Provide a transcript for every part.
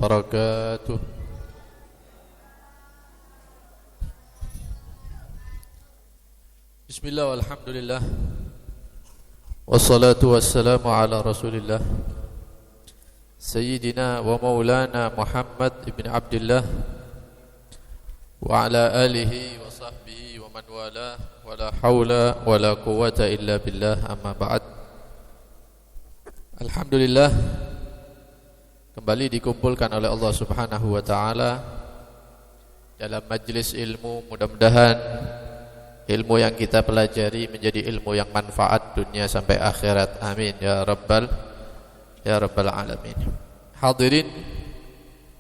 wabarakatuh. Bismillah walhamdulillah, wassalatu wassalamu ala rasulillah Sayyidina wa maulana Muhammad ibn Abdullah wa ala alihi wa sahbihi wa man wala wa la hawla wa la quwwata illa billah, amma ba'd. Alhamdulillah, kembali dikumpulkan oleh Allah Subhanahu wa ta'ala dalam majlis ilmu. Mudah-mudahan ilmu yang kita pelajari menjadi ilmu yang manfaat dunia sampai akhirat. Amin ya rabbal alamin. Hadirin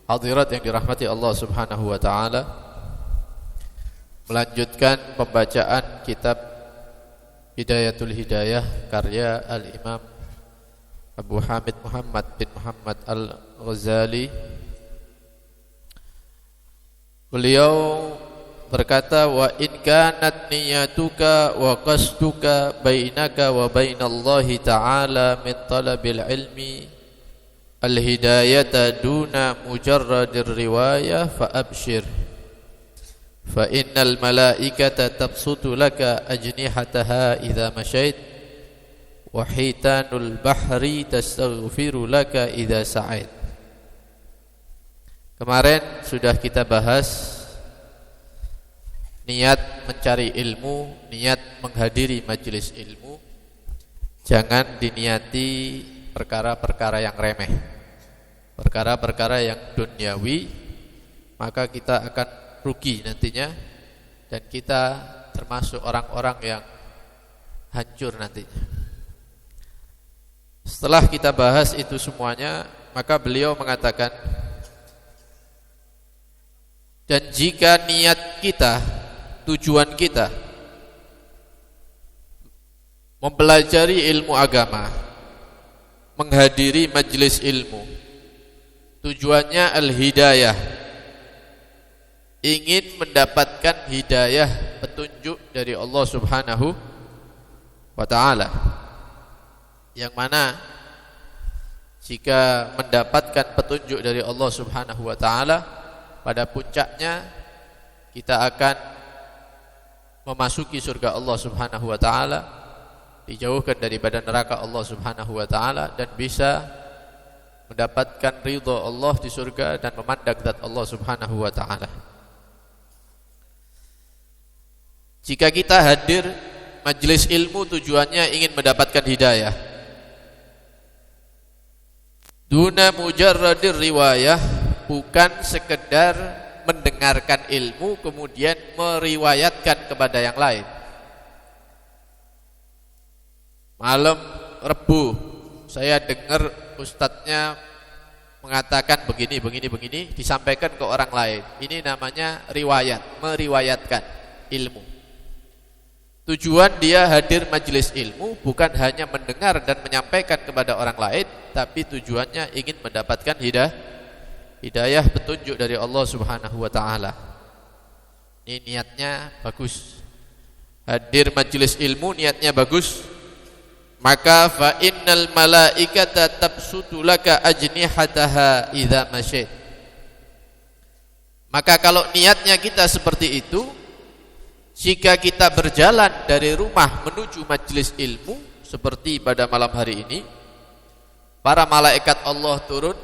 hadirat yang dirahmati Allah Subhanahu wa ta'ala, melanjutkan pembacaan kitab Hidayatul Hidayah karya Al-Imam Abu Hamid Muhammad bin Muhammad Al-Ghazali. Beliau berkata, wa in kanat niyatuka wa qasduka bainaka wa bainallahi ta'ala min talabil ilmi al-hidayata duna mujarradir riwayah fa abshir fa innal malaikata tabsutu laka ajnihataha idza masyait wa hitanul bahri tastaghfiru laka idza sa'id. Kemarin sudah kita bahas niat mencari ilmu, niat menghadiri majelis ilmu. Jangan diniati perkara-perkara yang remeh, perkara-perkara yang duniawi, maka kita akan rugi nantinya, dan kita termasuk orang-orang yang hancur nantinya. Setelah kita bahas itu semuanya, maka beliau mengatakan, dan jika niat kita, tujuan kita mempelajari ilmu agama, menghadiri majelis ilmu, tujuannya al-hidayah, ingin mendapatkan hidayah, petunjuk dari Allah Subhanahu wa ta'ala, yang mana jika mendapatkan petunjuk dari Allah Subhanahu wa ta'ala, pada puncaknya kita akan memasuki surga Allah Subhanahu wa ta'ala, dijauhkan dari badan neraka Allah Subhanahu wa ta'ala, dan bisa mendapatkan ridha Allah di surga dan memandang zat Allah Subhanahu wa ta'ala. Jika kita hadir majelis ilmu, tujuannya ingin mendapatkan hidayah, duna mujarradir riwayah, bukan sekedar mendengarkan ilmu kemudian meriwayatkan kepada yang lain. Malam Rebu saya dengar ustadznya mengatakan begini, disampaikan ke orang lain. Ini namanya riwayat, meriwayatkan ilmu. Tujuan dia hadir majelis ilmu bukan hanya mendengar dan menyampaikan kepada orang lain, tapi tujuannya ingin mendapatkan hidayah, petunjuk dari Allah Subhanahu wa ta'ala. Ini niatnya bagus. Hadir majelis ilmu niatnya bagus, maka fa innal malaikata tabsutu laka ajnihataha idza masyait. Maka kalau niatnya kita seperti itu, jika kita berjalan dari rumah menuju majelis ilmu seperti pada malam hari ini, para malaikat Allah turun,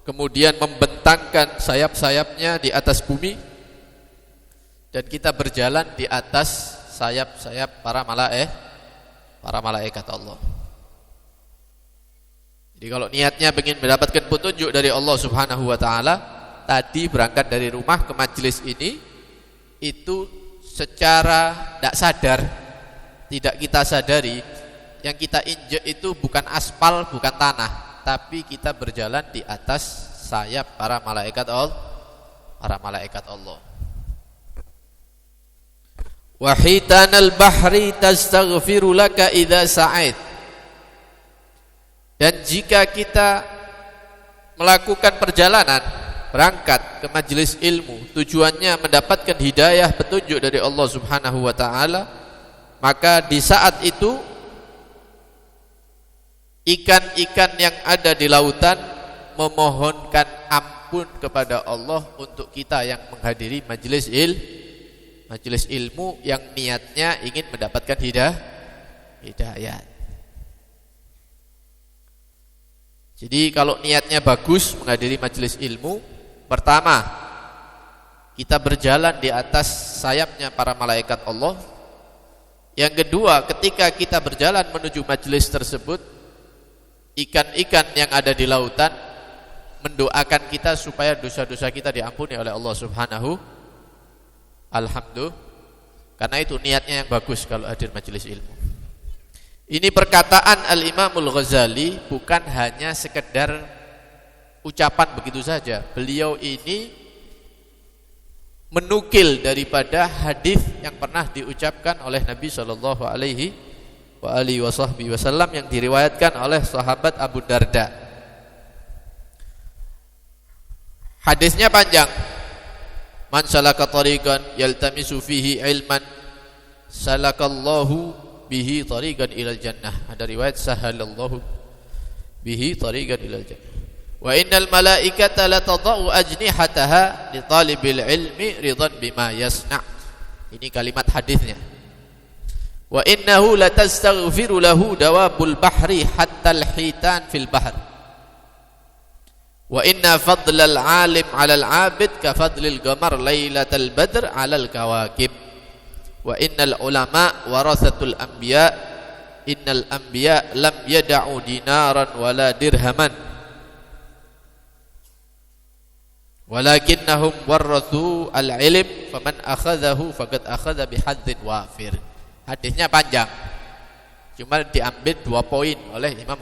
kemudian membentangkan sayap-sayapnya di atas bumi, dan kita berjalan di atas sayap-sayap para malaikat Allah. Jadi kalau niatnya ingin mendapatkan petunjuk dari Allah Subhanahu wa ta'ala, tadi berangkat dari rumah ke majelis ini, itu secara tidak sadar, tidak kita sadari, yang kita injek itu bukan aspal, bukan tanah, tapi kita berjalan di atas sayap para malaikat Allah. Wa hitanal bahri tastaghfiru laka idza sa'id. Dan jika kita melakukan perjalanan berangkat ke majelis ilmu, tujuannya mendapatkan hidayah, petunjuk dari Allah Subhanahu wa ta'ala, maka di saat itu ikan-ikan yang ada di lautan memohonkan ampun kepada Allah untuk kita yang menghadiri majelis ilmu yang niatnya ingin mendapatkan hidayah. Jadi kalau niatnya bagus menghadiri majelis ilmu, pertama kita berjalan di atas sayapnya para malaikat Allah. Yang kedua, ketika kita berjalan menuju majelis tersebut, ikan-ikan yang ada di lautan mendoakan kita supaya dosa-dosa kita diampuni oleh Allah Subhanahu. Alhamdulillah. Karena itu niatnya yang bagus kalau hadir majelis ilmu. Ini perkataan Al-Imamul Ghazali bukan hanya sekedar ucapan begitu saja. Beliau ini menukil daripada hadis yang pernah diucapkan oleh Nabi sallallahu alaihi wasallam yang diriwayatkan oleh sahabat Abu Darda. Hadisnya panjang. Man salaka tariqan yaltamisu fihi ilman salakallahu bihi tariqan ilal jannah. Ada riwayat sahalallahu bihi tariqan ilal jannah. Wa innal malaikata la tadau ajnihataha li talibil ilmi ridan bima yasna. Ini kalimat hadisnya. Wa innahu la tastaghfiru lahu dawabul bahri hatta al-hitan fil bahr. Wa inna fadlal alim 'alal 'abid ka fadlil qamar lailatal badr 'alal kawakib. Wa innal ulama warathatul anbiya innal anbiya lam yad'u dinaran wala dirhaman walakinnahum warathu al-ilm faman akhadhahu faqad akhadha bihadzin wafir. Hadisnya panjang, cuma diambil 2 poin oleh Imam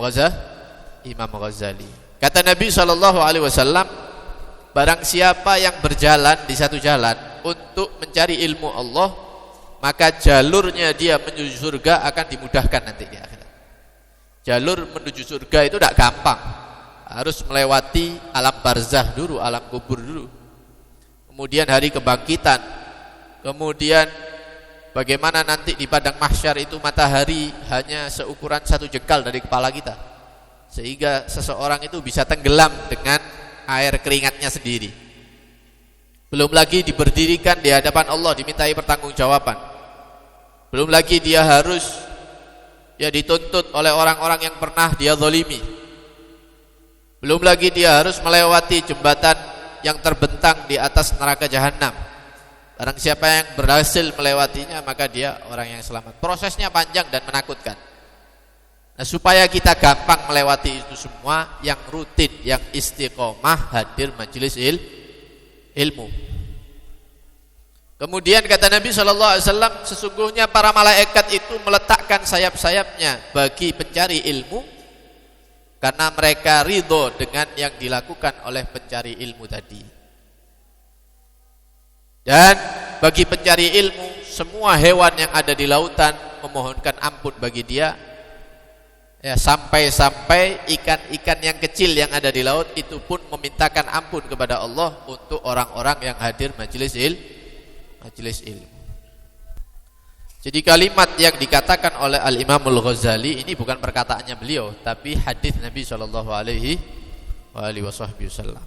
Ghazali. Kata Nabi SAW, barang siapa yang berjalan di satu jalan untuk mencari ilmu Allah, maka jalurnya dia menuju surga akan dimudahkan nanti di akhirat. Jalur menuju surga itu tidak gampang, harus melewati alam barzah dulu, alam kubur dulu, kemudian hari kebangkitan, kemudian bagaimana nanti di padang mahsyar itu matahari hanya seukuran 1 jengkal dari kepala kita, sehingga seseorang itu bisa tenggelam dengan air keringatnya sendiri. Belum lagi diberdirikan di hadapan Allah, dimintai pertanggungjawaban. Belum lagi dia harus dituntut oleh orang-orang yang pernah dia zalimi. Belum lagi dia harus melewati jembatan yang terbentang di atas neraka jahanam. Barang siapa yang berhasil melewatinya, maka dia orang yang selamat. Prosesnya panjang dan menakutkan. Nah, supaya kita gampang melewati itu semua, yang rutin, yang istiqomah hadir majelis ilmu. Kemudian kata Nabi SAW, sesungguhnya para malaikat itu meletakkan sayap-sayapnya bagi pencari ilmu, karena mereka ridho dengan yang dilakukan oleh pencari ilmu tadi. Dan bagi pencari ilmu, semua hewan yang ada di lautan memohonkan ampun bagi dia. Ya, sampai-sampai ikan-ikan yang kecil yang ada di laut itu pun memintakan ampun kepada Allah untuk orang-orang yang hadir majelis ilmu. Jadi kalimat yang dikatakan oleh Al-Imamul Ghazali ini bukan perkataannya beliau, tapi hadis Nabi sallallahu alaihi wasallam.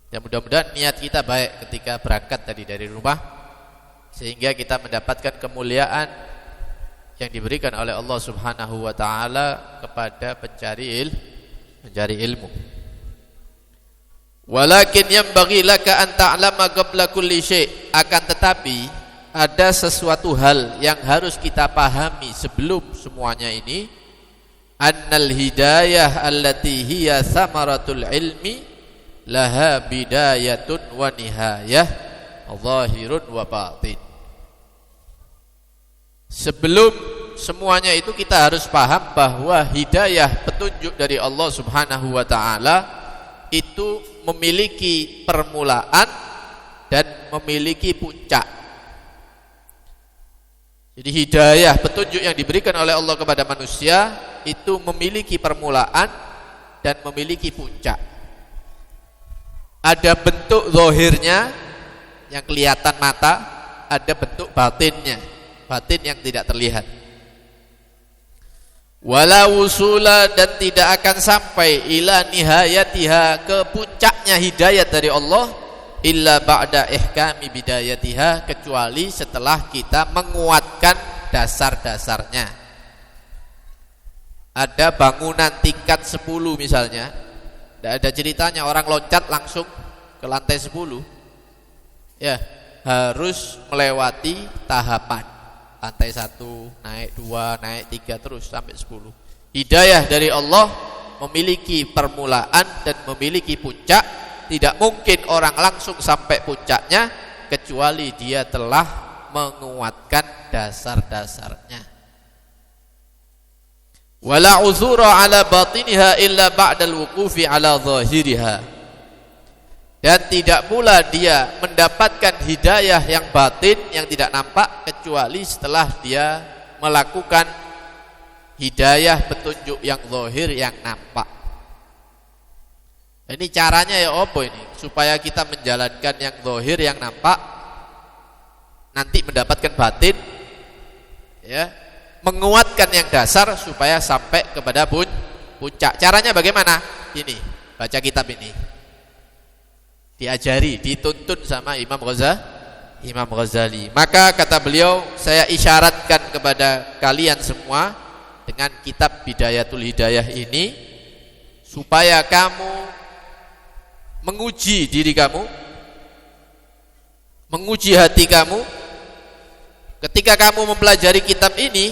Ya, mudah-mudahan niat kita baik ketika berangkat tadi dari rumah, sehingga kita mendapatkan kemuliaan yang diberikan oleh Allah Subhanahu wa taala kepada pencari ilmu. Walakin yanbaghi laka an ta'lama qabla kulli syai', akan tetapi ada sesuatu hal yang harus kita pahami sebelum semuanya ini, annal hidayah allati hiya thamaratul ilmi laha bidayatun wa nihayah zahirun wa batin. Sebelum semuanya itu kita harus paham bahwa hidayah, petunjuk dari Allah Subhanahu wa taala itu memiliki permulaan dan memiliki puncak. Jadi hidayah, petunjuk yang diberikan oleh Allah kepada manusia itu memiliki permulaan dan memiliki puncak. Ada bentuk zahirnya yang kelihatan mata, ada bentuk batinnya, batin yang tidak terlihat. wala wusula, dan tidak akan sampai ila nihayatiha, ke puncaknya hidayat dari Allah, illa ba'da ihkami bidayatiha, kecuali setelah kita menguatkan dasar-dasarnya. Ada bangunan tingkat 10 misalnya, tidak ada ceritanya orang loncat langsung ke lantai 10. Ya, harus melewati tahapan. Lantai 1, naik 2, naik 3, terus sampai 10. Hidayah dari Allah memiliki permulaan dan memiliki puncak. Tidak mungkin orang langsung sampai puncaknya kecuali dia telah menguatkan dasar-dasarnya. Wala uzura ala batiniha illa ba'dal wuqufi ala zahiriha, dan tidak pula dia mendapatkan hidayah yang batin, yang tidak nampak, kecuali setelah dia melakukan hidayah petunjuk yang zahir, yang nampak. Ini caranya ya apa ini? Supaya kita menjalankan yang zahir, yang nampak, nanti mendapatkan batin, ya, menguatkan yang dasar supaya sampai kepada puncak. Caranya bagaimana? Ini, baca kitab ini. Diajari, dituntun sama Imam Ghazali. Maka kata beliau, saya isyaratkan kepada kalian semua dengan kitab Bidayatul Hidayah ini, supaya kamu menguji diri kamu, menguji hati kamu. Ketika kamu mempelajari kitab ini,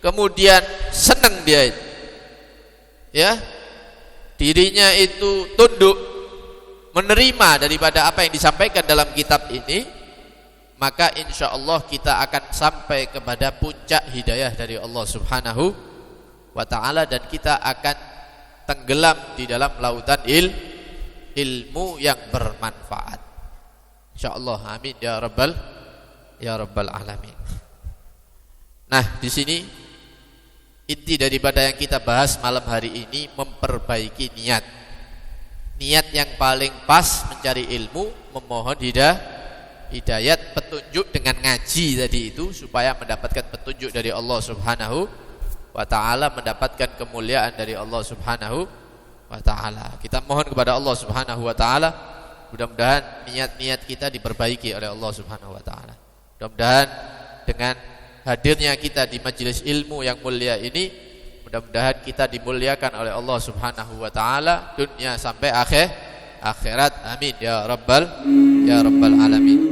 kemudian senang dia, ya, dirinya itu tunduk, menerima daripada apa yang disampaikan dalam kitab ini, maka insya Allah kita akan sampai kepada puncak hidayah dari Allah Subhanahu wa ta'ala, dan kita akan tenggelam di dalam lautan ilmu yang bermanfaat. Insya Allah, amin ya rabbal alamin. Nah, di sini inti daripada yang kita bahas malam hari ini, memperbaiki niat. Niat yang paling pas mencari ilmu, memohon hidayat, petunjuk dengan ngaji tadi itu, supaya mendapatkan petunjuk dari Allah Subhanahu wa ta'ala, mendapatkan kemuliaan dari Allah Subhanahu wa ta'ala. Kita mohon kepada Allah Subhanahu wa ta'ala, mudah-mudahan niat-niat kita diperbaiki oleh Allah Subhanahu wa ta'ala. Mudah-mudahan dengan hadirnya kita di majelis ilmu yang mulia ini, mudah-mudahan kita dimuliakan oleh Allah Subhanahu wa ta'ala, dunia sampai akhirat. Amin ya rabbal alamin.